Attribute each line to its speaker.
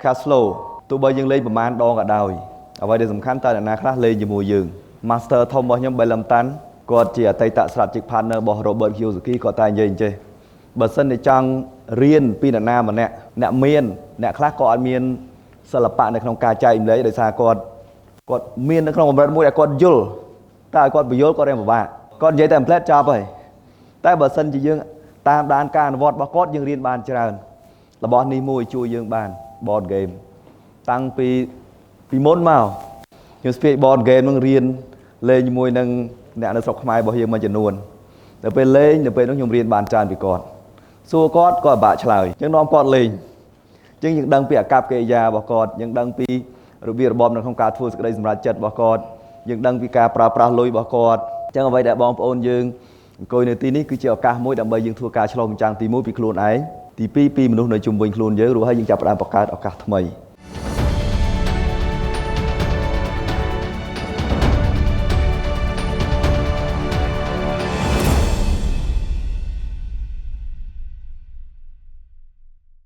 Speaker 1: cash flow ទោះបីយើងលេងប្រមាណដងក៏ដោយអ្វីដែលសំខាន់តើអ្នកណាខ្លះលេងជាមួយយើង Master ធំរបស់ខ្ញុំបេលឹមតាន់គាត់ជាអតីត strategic partner របស់ Robert Kiyosaki គាត់តែនិយាយអញ្ចេះបើសិនជាចង់រៀនពីអ្នកណាម្នាក់អ្នកខ្លះក៏អត់មានសិល្បៈនៅក្នុងការចែកម្លែកដោយសារគាត់មាននៅក្នុងកម្រិតមួយដែលគាត់យល់តែឲ្យគាត់បញ្យល់គាត់រៀនពិបាកគាត់និយាយតែ template ចប់ហើយតែបើសិនជាយើងតាមដានការអនុវត្តរបស់គាត់យើងរៀនបានច្រើនរបស់នេះមួយជួយយើងបាន board game តាំងពីមុនមកខ្ញុំស្ពាយ board game នឹងរៀនលេងជាមួយនឹងអ្នកនៅស្រុកខ្មែររបស់យើងមួយចំនួនដល់ពេលលេងដល់ពេលនោះខ្ញុំរៀនបានច្រើនពីគាត់សួរគាត់ពិបាកឆ្លើយអញ្ចឹងនាំគាត់លេងអញ្ចឹងយើងដឹងពីអាកប្បកិរិយារបស់គាត់យើងដឹងពីរបៀបរបបនៅក្នុងការធ្វើសេចក្តីសម្រេចចិត្តរបស់គាត់យើងដឹងពីការប្រើប្រាស់លុយរបស់គាត់អញ្ចឹងអ្វីដែលបងប្អូនយើងអង្គុយនៅទីនេះគឺជាឱកាសមួយដើម្បីយើងធ្វើការឆ្លុះបញ្ចាំងទី1ពីខ្លួនឯងទី2ពីមនុស្សនៅជុំវិញខ្លួនយើងរួចហើយយើងចាប់ផ្ដើមបង្កើតឱកាសថ្មី